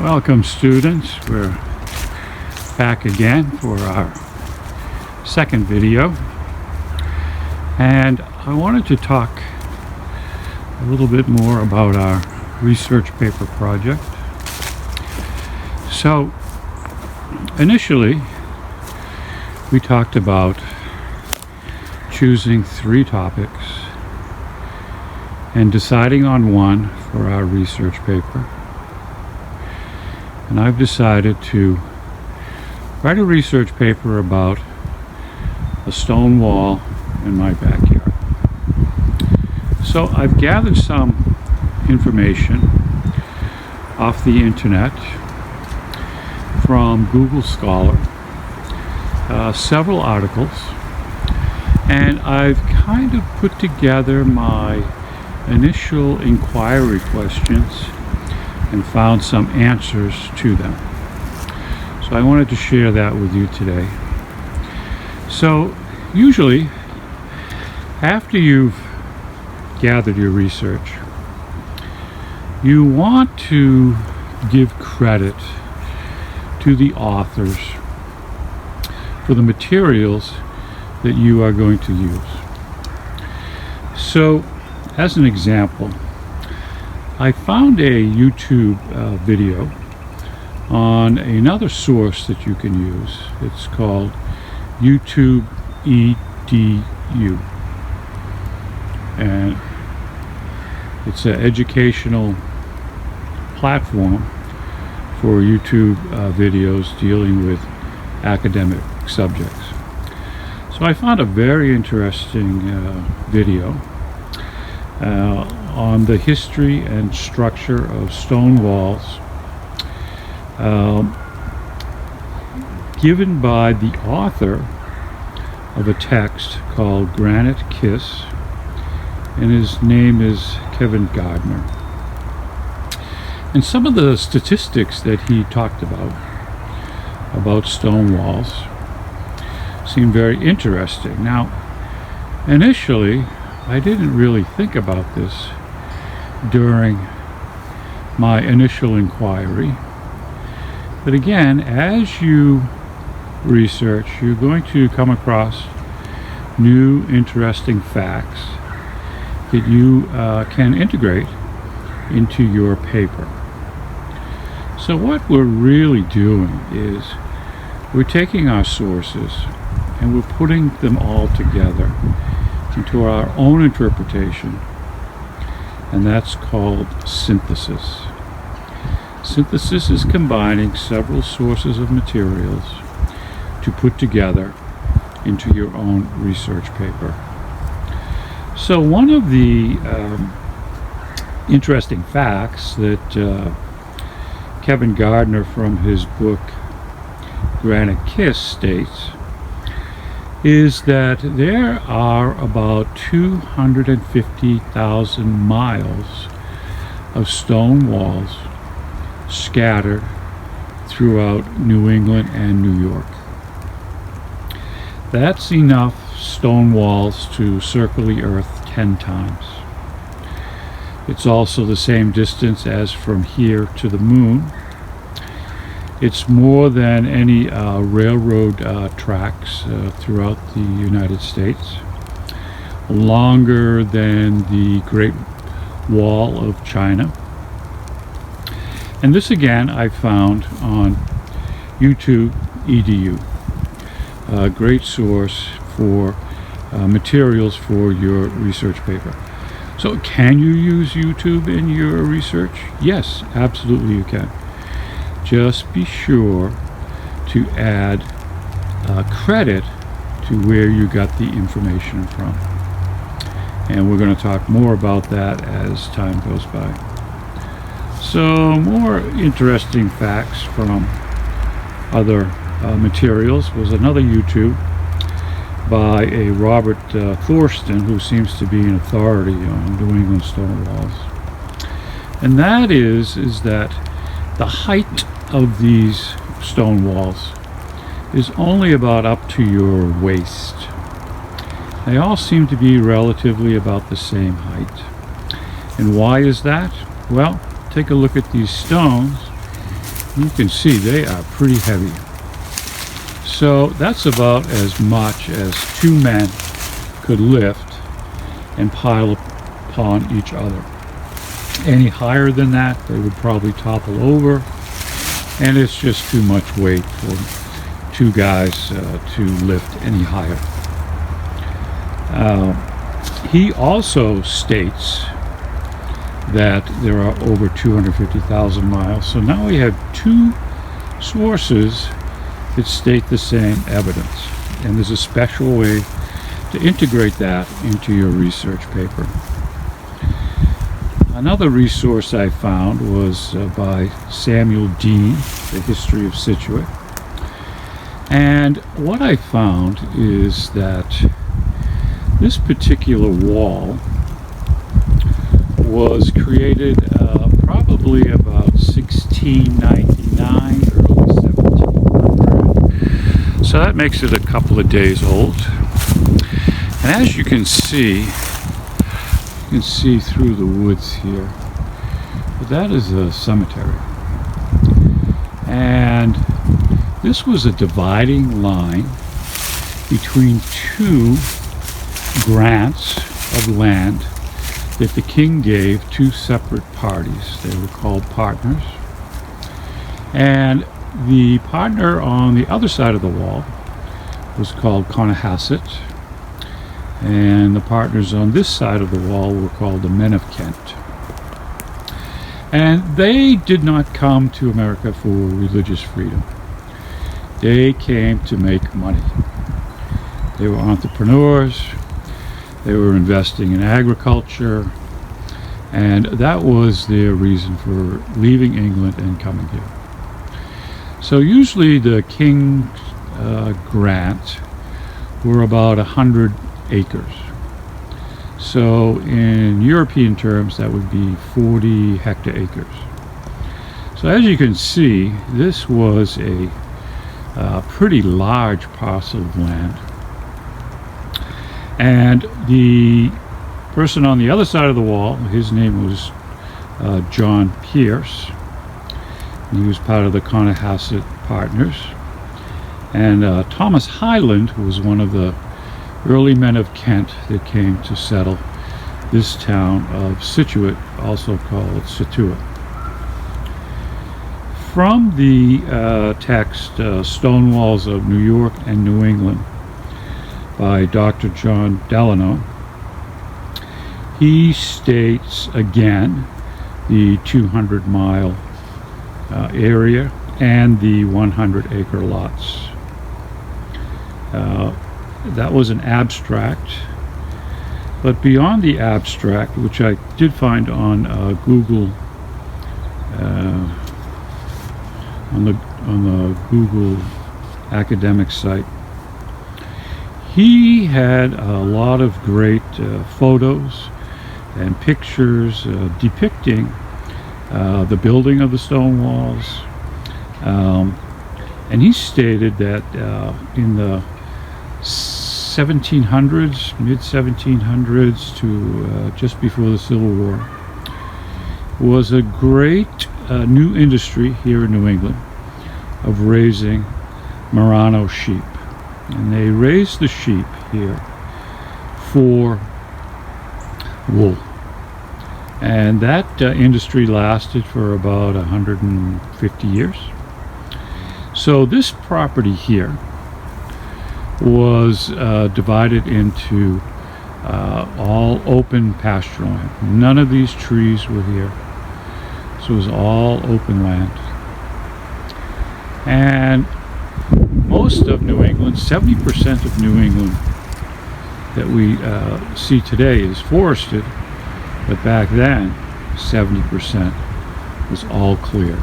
Welcome, students. We're back again for our second video, and I wanted to talk a little bit more about our research paper project. So initially we talked about choosing 3 topics and deciding on one for our research paper. And I've decided to write a research paper about a stone wall in my backyard. So I've gathered some information off the internet from Google Scholar, several articles, and I've kind of put together my initial inquiry questions and found some answers to them. So I wanted to share that with you today. So usually after you've gathered your research, you want to give credit to the authors for the materials that you are going to use. So as an example, I found a YouTube video on another source that you can use. It's called YouTube EDU, and it's an educational platform for YouTube videos dealing with academic subjects. So I found a very interesting video on the history and structure of stone walls, given by the author of a text called Granite Kiss, and his name is Kevin Gardner. And some of the statistics that he talked about stone walls seem very interesting. Now, initially I didn't really think about this during my initial inquiry, but again, as you research, you're going to come across new interesting facts that you can integrate into your paper. So what we're really doing is we're taking our sources and we're putting them all together into our own interpretation, and that's called synthesis. Synthesis is combining several sources of materials to put together into your own research paper. So one of the interesting facts that Kevin Gardner from his book Granite Kiss states is that there are about 250,000 miles of stone walls scattered throughout New England and New York. That's enough stone walls to circle the earth 10 times. It's also the same distance as from here to the moon. It's more than any railroad tracks throughout the United States, longer than the Great Wall of China. And this again I found on YouTube EDU, a great source for materials for your research paper. So can you use YouTube in your research? Yes, absolutely you can. Just be sure to add credit to where you got the information from. And we're going to talk more about that as time goes by. So more interesting facts from other materials was another YouTube by a Robert Thorson, who seems to be an authority on New England stone walls. And that is that the height of these stone walls is only about up to your waist. They all seem to be relatively about the same height. And why is that? Well, take a look at these stones You can see they are pretty heavy. So that's about as much as two men could lift and pile upon each other. Any higher than that, they would probably topple over, and it's just too much weight for two guys to lift any higher. He also states that there are over 250,000 miles. So now we have two sources that state the same evidence, and there's a special way to integrate that into your research paper. Another resource I found was by Samuel Deane, The History of Scituate. And what I found is that this particular wall was created probably about 1699, early 1700. So that makes it a couple of days old. And as you can see through the woods here, but that is a cemetery. And this was a dividing line between two grants of land that the king gave two separate parties. They were called partners. And the partner on the other side of the wall was called Conahassett. And the partners on this side of the wall were called the Men of Kent. And they did not come to America for religious freedom. They came to make money. They were entrepreneurs. They were investing in agriculture, and that was their reason for leaving England and coming here. So usually the king's grant were about 100 acres. So in European terms, that would be 40 hectare-acres. So as you can see, this was a pretty large parcel of land. And the person on the other side of the wall, his name was John Pierce. He was part of the Conahassett partners. And Thomas Highland was one of the early men of Kent that came to settle this town of Scituate, also called Satuit. From the text Stone Walls of New York and New England by Dr. John Delano, he states again the 200-mile area and the 100-acre lots. That was an abstract, but beyond the abstract, which I did find on Google, on the Google academic site, he had a lot of great photos and pictures depicting the building of the stone walls. And he stated that in the 1700s, mid-1700s to just before the Civil War, was a great new industry here in New England of raising Merino sheep. And they raised the sheep here for wool. And that industry lasted for about 150 years. So this property here was divided into all open pasture land. None of these trees were here. So it was all open land. And most of New England, 70% of New England that we see today is forested, but back then 70% was all clear.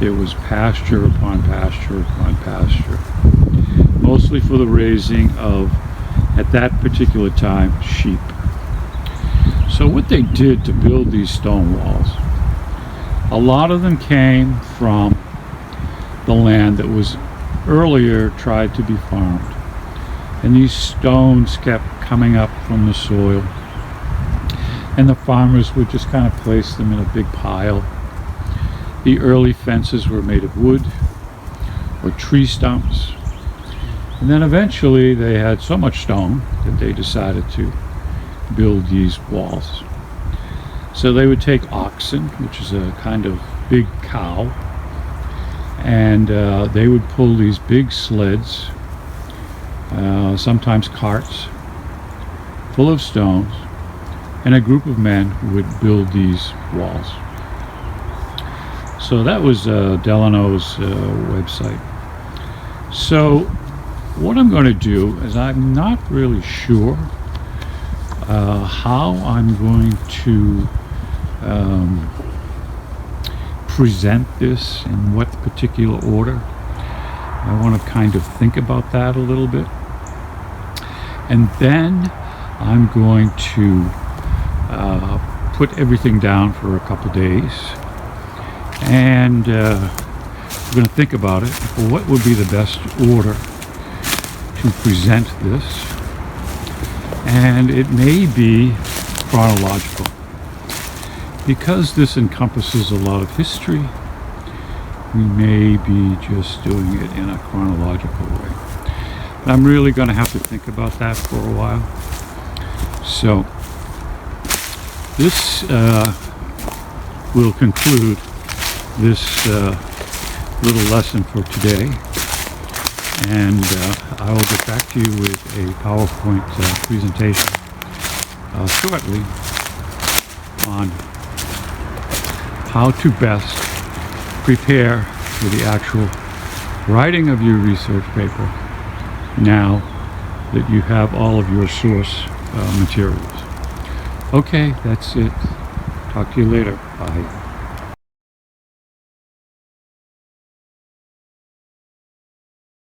It was pasture upon pasture upon pasture, mostly for the raising of, at that particular time, sheep. So what they did to build these stone walls, a lot of them came from the land that was earlier tried to be farmed, and these stones kept coming up from the soil, and the farmers would just kind of place them in a big pile The early fences were made of wood or tree stumps. And then eventually they had so much stone that they decided to build these walls. So they would take oxen, which is a kind of big cow, and they would pull these big sleds, sometimes carts, full of stones, and a group of men would build these walls. So that was Delano's website. So what I'm going to do is, I'm not really sure how I'm going to present this, in what particular order. I want to kind of think about that a little bit, and then I'm going to put everything down for a couple days, and I'm going to think about it, for what would be the best order to present this. And it may be chronological, because this encompasses a lot of history. We may be just doing it in a chronological way. But I'm really going to have to think about that for a while. So this will conclude this little lesson for today, and I will get back to you with a PowerPoint presentation shortly on how to best prepare for the actual writing of your research paper now that you have all of your source materials. Okay, that's it. Talk to you later. Bye.